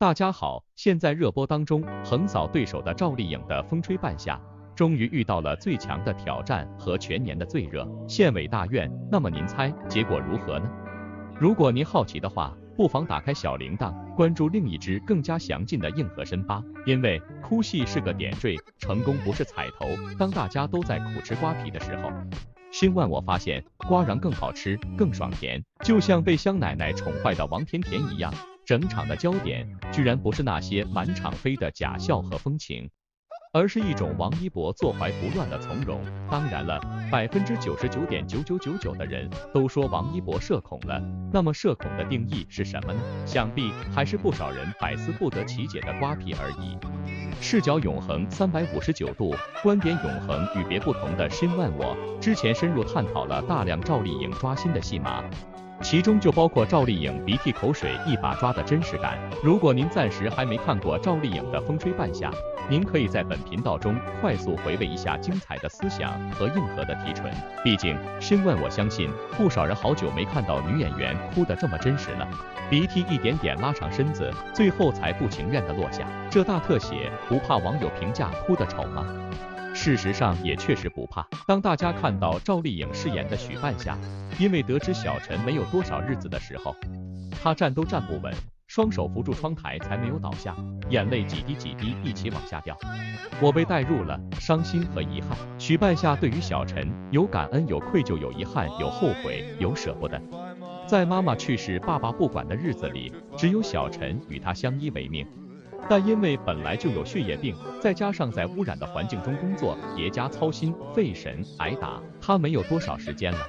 大家好，现在热播当中横扫对手的赵丽颖的风吹半夏，终于遇到了最强的挑战和全年的最热县委大院。那么您猜结果如何呢？如果您好奇的话，不妨打开小铃铛，关注另一支更加详尽的硬核深吧。因为哭戏是个点缀，成功不是彩头。当大家都在苦吃瓜皮的时候，新万我发现瓜瓤更好吃，更爽甜，就像被香奶奶宠坏的王甜甜一样。整场的焦点居然不是那些满场飞的假笑和风情，而是一种王一博坐怀不乱的从容。当然了，99.9999%的人都说王一博社恐了，那么社恐的定义是什么呢？想必还是不少人百思不得其解的瓜皮而已。视角永恒359度，观点永恒与别不同的新万我之前深入探讨了大量赵丽颖抓心的戏码，其中就包括赵丽颖鼻涕口水一把抓的真实感。如果您暂时还没看过赵丽颖的风吹半夏，您可以在本频道中快速回味一下精彩的思想和硬核的提纯。毕竟新万我相信不少人好久没看到女演员哭得这么真实了，鼻涕一点点拉长身子，最后才不情愿地落下，这大特写不怕网友评价哭得丑吗？事实上也确实不怕。当大家看到赵丽颖饰演的许半夏，因为得知小陈没有多少日子的时候，她站都站不稳，双手扶住窗台才没有倒下，眼泪几滴几滴一起往下掉。我被带入了，伤心和遗憾。许半夏对于小陈有感恩，有愧疚，有遗憾，有后悔，有舍不得。在妈妈去世爸爸不管的日子里，只有小陈与她相依为命。但因为本来就有血液病，再加上在污染的环境中工作，叠加操心、费神、挨打，他没有多少时间了。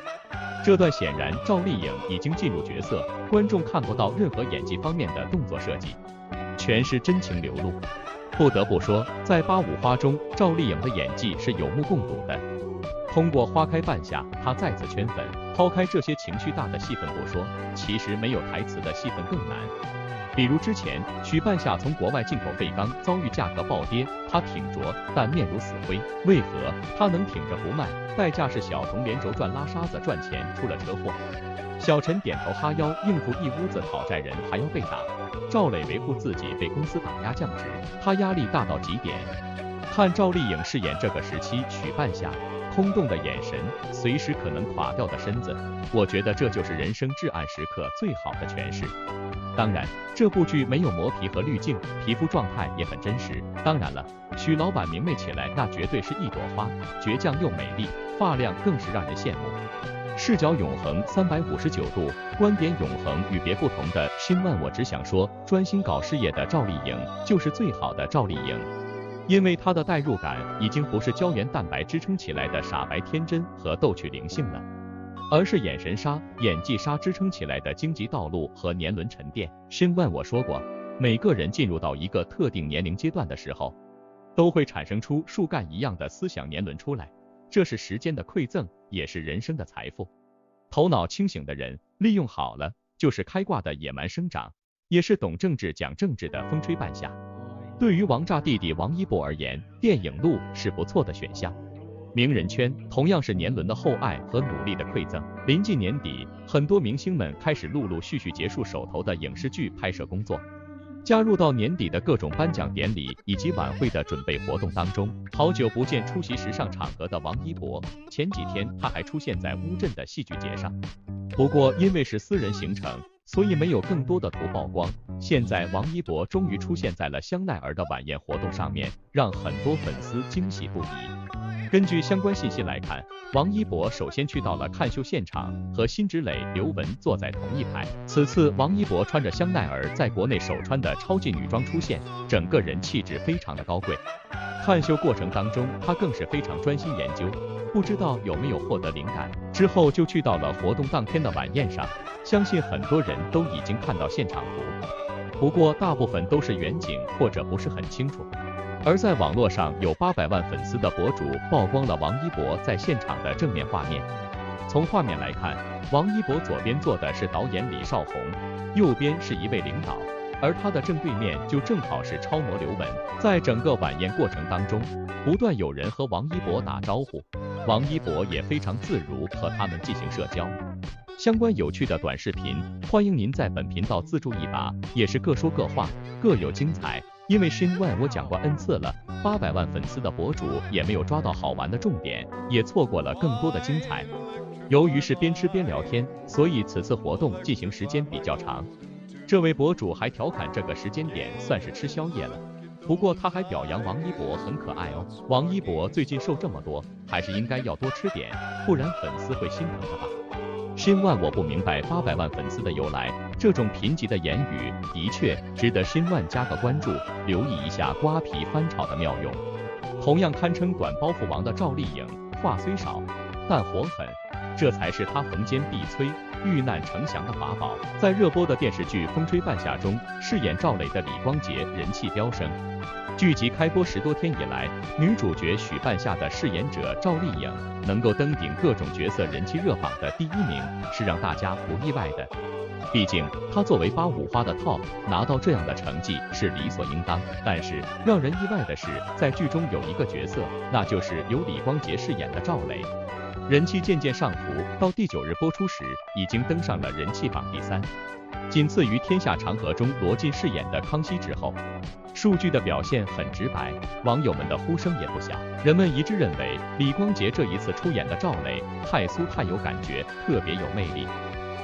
这段显然赵丽颖已经进入角色，观众看不到任何演技方面的动作设计，全是真情流露。不得不说，在85花中，赵丽颖的演技是有目共睹的。通过花开半夏，她再次圈粉。抛开这些情绪大的戏份不说，其实没有台词的戏份更难。比如之前许半夏从国外进口废钢遭遇价格暴跌，她挺着但面如死灰，为何她能挺着不卖？代价是小童连轴转拉沙子赚钱出了车祸，小陈点头哈腰应付一屋子讨债人还要被打，赵磊维护自己被公司打压降职，他压力大到极点。看赵丽颖饰演这个时期许半夏，空洞的眼神，随时可能垮掉的身子，我觉得这就是人生至暗时刻最好的诠释。当然，这部剧没有磨皮和滤镜，皮肤状态也很真实。当然了，许老板明媚起来那绝对是一朵花，倔强又美丽，发量更是让人羡慕。视角永恒359度，观点永恒与别不同的新万我只想说，专心搞事业的赵丽颖就是最好的赵丽颖。因为她的代入感已经不是胶原蛋白支撑起来的傻白天真和逗趣灵性了，而是眼神杀、演技杀支撑起来的荆棘道路和年轮沉淀。新万我说过，每个人进入到一个特定年龄阶段的时候，都会产生出树干一样的思想年轮出来，这是时间的馈赠，也是人生的财富。头脑清醒的人利用好了，就是开挂的野蛮生长，也是懂政治讲政治的风吹半夏。对于王炸弟弟王一博而言，电影路是不错的选项。名人圈同样是年轮的厚爱和努力的馈赠。临近年底，很多明星们开始陆陆续续结束手头的影视剧拍摄工作，加入到年底的各种颁奖典礼以及晚会的准备活动当中。好久不见出席时尚场合的王一博，前几天他还出现在乌镇的戏剧节上，不过因为是私人行程，所以没有更多的图曝光。现在王一博终于出现在了香奈儿的晚宴活动上面，让很多粉丝惊喜不已。根据相关信息来看，王一博首先去到了看秀现场，和辛芷蕾、刘雯坐在同一排。此次王一博穿着香奈儿在国内首穿的超级女装出现，整个人气质非常的高贵。看秀过程当中，他更是非常专心研究，不知道有没有获得灵感。之后就去到了活动当天的晚宴上，相信很多人都已经看到现场图，不过大部分都是远景或者不是很清楚。而在网络上有800万粉丝的博主曝光了王一博在现场的正面画面。从画面来看，王一博左边坐的是导演李少红，右边是一位领导，而他的正对面就正好是超模刘雯。在整个晚宴过程当中，不断有人和王一博打招呼，王一博也非常自如和他们进行社交。相关有趣的短视频欢迎您在本频道自助一把，也是各说各话，各有精彩。因为Shin Wan我讲过 N 次了，800万粉丝的博主也没有抓到好玩的重点，也错过了更多的精彩。由于是边吃边聊天，所以此次活动进行时间比较长。这位博主还调侃这个时间点算是吃宵夜了。不过他还表扬王一博很可爱哦。王一博最近瘦这么多，还是应该要多吃点，不然粉丝会心疼他吧。Shin Wan我不明白800万粉丝的由来，这种贫瘠的言语的确值得Shin Wan加个关注，留意一下瓜皮翻炒的妙用。同样堪称短包袱王的赵丽颖，话虽少，但火狠，这才是她逢坚必摧、遇难成祥的法宝。在热播的电视剧《风吹半夏》中，饰演赵磊的李光洁人气飙升。剧集开播10多天以来，女主角许半夏的饰演者赵丽颖能够登顶各种角色人气热榜的第1名，是让大家不意外的。毕竟她作为8-5花的 TOP， 拿到这样的成绩是理所应当。但是让人意外的是，在剧中有一个角色，那就是由李光洁饰演的赵磊，人气渐渐上浮，到第9日播出时已经登上了人气榜第3，仅次于《天下长河》中罗晋饰演的康熙之后。数据的表现很直白，网友们的呼声也不小。人们一致认为李光洁这一次出演的赵磊太酥太有感觉，特别有魅力，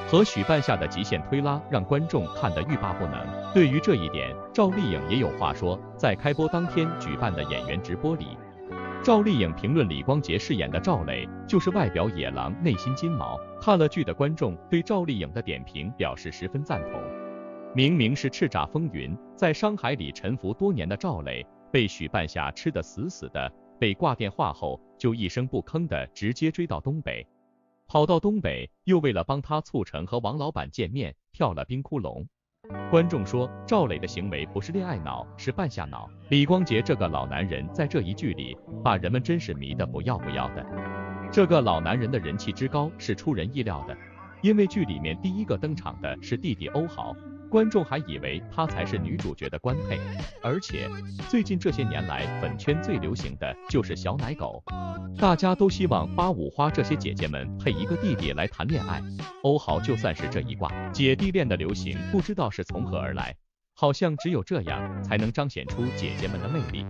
和许半夏的极限推拉让观众看得欲罢不能。对于这一点，赵丽颖也有话说。在开播当天举办的演员直播里，赵丽颖评论李光洁饰演的赵磊就是外表野狼，内心金毛。看了剧的观众对赵丽颖的点评表示十分赞同。明明是叱咤风云，在商海里沉浮多年的赵磊，被许半夏吃得死死的，被挂电话后就一声不吭的直接追到东北，跑到东北又为了帮他促成和王老板见面，跳了冰窟窿。观众说赵磊的行为不是恋爱脑，是半夏脑。李光洁这个老男人在这一剧里把人们真是迷得不要不要的。这个老男人的人气之高是出人意料的，因为剧里面第一个登场的是弟弟欧豪，观众还以为他才是女主角的官配。而且最近这些年来粉圈最流行的就是小奶狗，大家都希望8-5花这些姐姐们配一个弟弟来谈恋爱，欧豪就算是这一挂。姐弟恋的流行不知道是从何而来，好像只有这样才能彰显出姐姐们的魅力。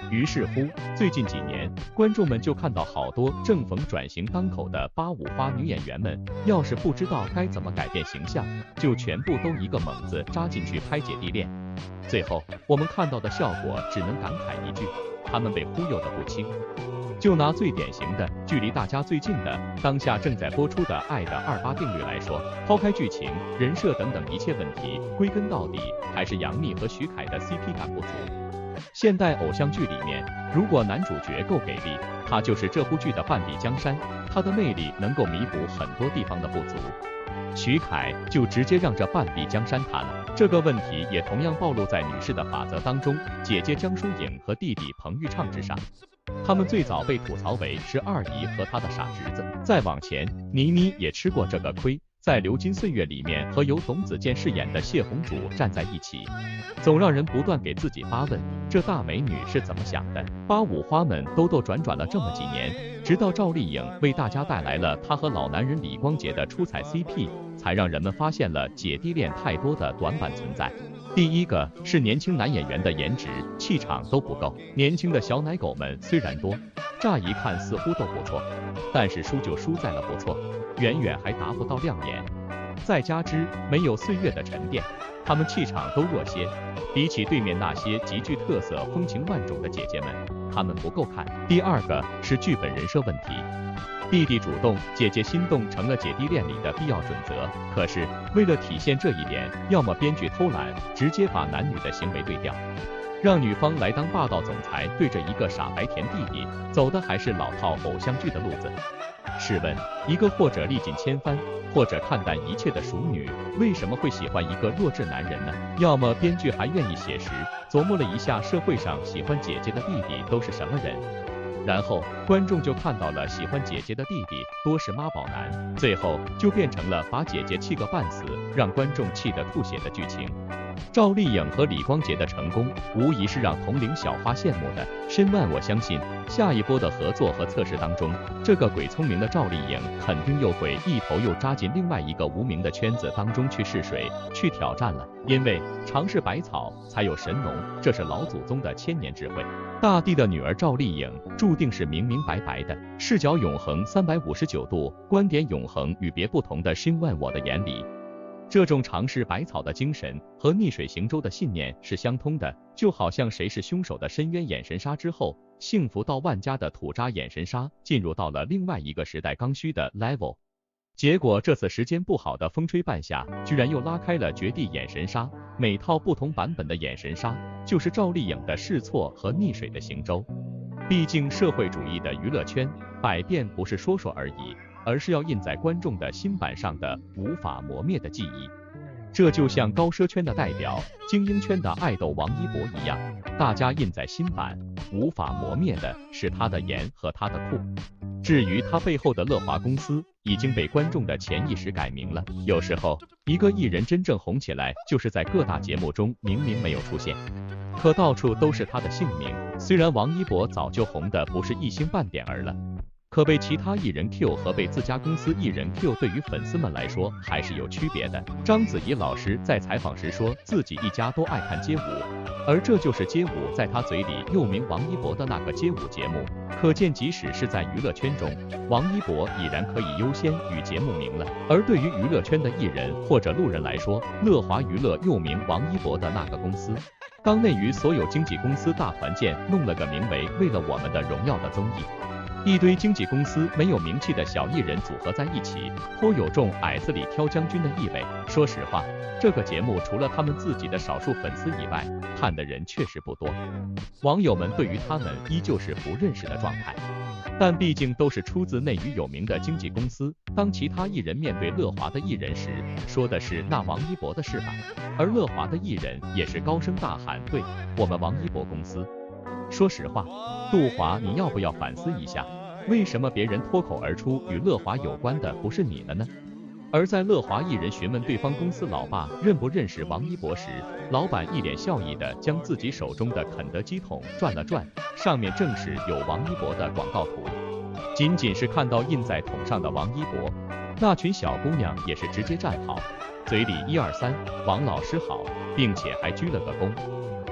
于是乎，最近几年观众们就看到好多正逢转型当口的8-5花女演员们，要是不知道该怎么改变形象，就全部都一个猛子扎进去拍姐弟恋。最后我们看到的效果只能感慨一句，他们被忽悠得不轻。就拿最典型的、距离大家最近的、当下正在播出的《爱的28定律》来说，抛开剧情、人设等等一切问题，归根到底还是杨幂和徐凯的 CP 感不足。现代偶像剧里面，如果男主角够给力，他就是这部剧的半壁江山，他的魅力能够弥补很多地方的不足。徐凯就直接让这半壁江山塌了。这个问题也同样暴露在女士的法则当中，姐姐江疏影和弟弟彭昱畅之上。他们最早被吐槽为是二姨和他的傻侄子，再往前，倪妮也吃过这个亏。在《流金岁月》里面和由董子健饰演的谢红主站在一起，总让人不断给自己发问，这大美女是怎么想的？8-5花们兜兜转转了这么几年，直到赵丽颖为大家带来了她和老男人李光洁的出彩 CP， 才让人们发现了姐弟恋太多的短板存在。第一个是年轻男演员的颜值、气场都不够，年轻的小奶狗们虽然多，乍一看似乎都不错，但是输就输在了不错，远远还达不到亮眼。再加之没有岁月的沉淀，他们气场都弱些，比起对面那些极具特色、风情万种的姐姐们，他们不够看。第二个是剧本人设问题，弟弟主动，姐姐心动成了姐弟恋里的必要准则。可是为了体现这一点，要么编剧偷懒，直接把男女的行为对调，让女方来当霸道总裁，对着一个傻白甜弟弟，走的还是老套偶像剧的路子。试问，一个或者历尽千帆，或者看淡一切的熟女，为什么会喜欢一个弱智男人呢？要么编剧还愿意写实，琢磨了一下社会上喜欢姐姐的弟弟都是什么人，然后观众就看到了喜欢姐姐的弟弟多是妈宝男，最后就变成了把姐姐气个半死，让观众气得吐血的剧情。赵丽颖和李光洁的成功，无疑是让同龄小花羡慕的。申万我相信，下一波的合作和测试当中，这个鬼聪明的赵丽颖肯定又会一头又扎进另外一个无名的圈子当中去试水、去挑战了。因为尝试百草才有神农，这是老祖宗的千年智慧。大地的女儿赵丽颖注定是明明白白的，视角永恒359度，观点永恒与别不同的申万我的眼里。这种尝试百草的精神和逆水行舟的信念是相通的，就好像谁是凶手的深渊眼神杀之后，幸福到万家的土渣眼神杀进入到了另外一个时代刚需的 level。结果这次时间不好的风吹半夏，居然又拉开了绝地眼神杀，每套不同版本的眼神杀，就是赵丽颖的试错和逆水的行舟。毕竟社会主义的娱乐圈，百变不是说说而已，而是要印在观众的心板上的无法磨灭的记忆。这就像高奢圈的代表、精英圈的爱豆王一博一样，大家印在心板，无法磨灭的是他的颜和他的酷。至于他背后的乐华公司，已经被观众的潜意识改名了。有时候，一个艺人真正红起来，就是在各大节目中明明没有出现，可到处都是他的姓名。虽然王一博早就红的不是一星半点儿了，可被其他艺人 Q 和被自家公司艺人 Q 对于粉丝们来说还是有区别的。章子怡老师在采访时说自己一家都爱看街舞，而这就是街舞在他嘴里又名王一博的那个街舞节目。可见即使是在娱乐圈中，王一博已然可以优先与节目名了。而对于娱乐圈的艺人或者路人来说，乐华娱乐又名王一博的那个公司，当内娱所有经纪公司大团建弄了个名为为了我们的荣耀的综艺，一堆经纪公司没有名气的小艺人组合在一起，颇有种矮子里挑将军的意味。说实话，这个节目除了他们自己的少数粉丝以外，看的人确实不多，网友们对于他们依旧是不认识的状态。但毕竟都是出自内娱有名的经纪公司，当其他艺人面对乐华的艺人时，说的是那王一博的事吧，而乐华的艺人也是高声大喊对，我们王一博公司。说实话，杜华你要不要反思一下，为什么别人脱口而出与乐华有关的不是你了呢？而在乐华艺人询问对方公司老爸认不认识王一博时，老板一脸笑意的将自己手中的肯德基桶转了转，上面正是有王一博的广告图。仅仅是看到印在桶上的王一博，那群小姑娘也是直接站好，嘴里1、2、3，王老师好，并且还鞠了个躬。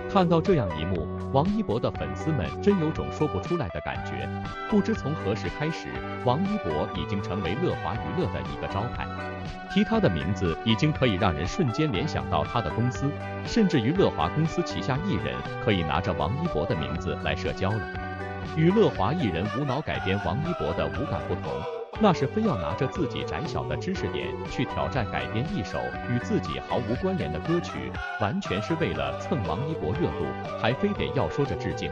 看到这样一幕，王一博的粉丝们真有种说不出来的感觉。不知从何时开始，王一博已经成为乐华娱乐的一个招牌，提他的名字已经可以让人瞬间联想到他的公司，甚至于乐华公司旗下艺人可以拿着王一博的名字来社交了。与乐华艺人无脑改编王一博的无感不同，那是非要拿着自己窄小的知识点去挑战改编一首与自己毫无关联的歌曲，完全是为了蹭王一博热度，还非得要说着致敬。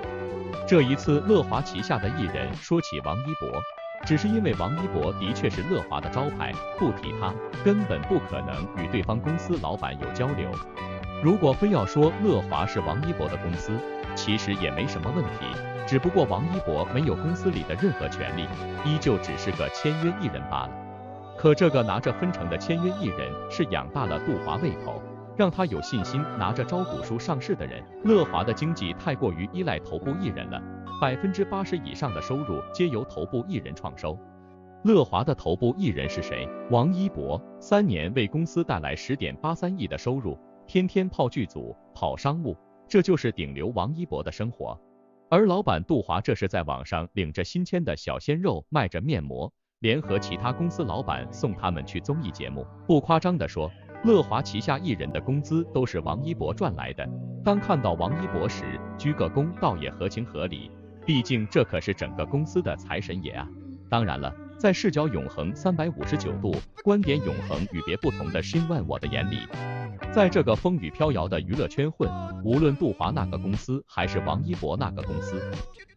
这一次乐华旗下的艺人说起王一博，只是因为王一博的确是乐华的招牌，不提他根本不可能与对方公司老板有交流。如果非要说乐华是王一博的公司，其实也没什么问题，只不过王一博没有公司里的任何权利，依旧只是个签约艺人罢了。可这个拿着分成的签约艺人是养大了杜华胃口，让他有信心拿着招股书上市的人。乐华的经济太过于依赖头部艺人了，80%以上的收入皆由头部艺人创收。乐华的头部艺人是谁？王一博，3年为公司带来10.83亿的收入，天天泡剧组、跑商务，这就是顶流王一博的生活。而老板杜华这是在网上领着新签的小鲜肉，卖着面膜，联合其他公司老板送他们去综艺节目。不夸张地说，乐华旗下艺人的工资都是王一博赚来的。当看到王一博时，鞠个躬倒也合情合理，毕竟这可是整个公司的财神爷啊。当然了，在视角永恒359度，观点永恒与别不同的申万我的眼里，在这个风雨飘摇的娱乐圈混，无论杜华那个公司还是王一博那个公司，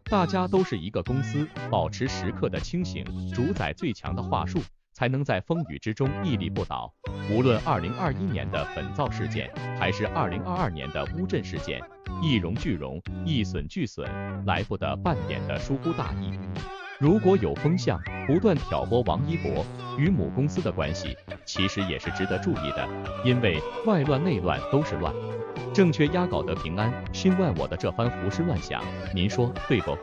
大家都是一个公司，保持时刻的清醒，主宰最强的话术，才能在风雨之中屹立不倒。无论2021年的粉皂事件，还是2022年的乌镇事件，一荣俱荣，一损俱损，来不得半点的疏忽大意。如果有风向不断挑拨王一博与母公司的关系，其实也是值得注意的，因为外乱内乱都是乱。正确押稿得平安，询问我的这番胡思乱想，您说对不？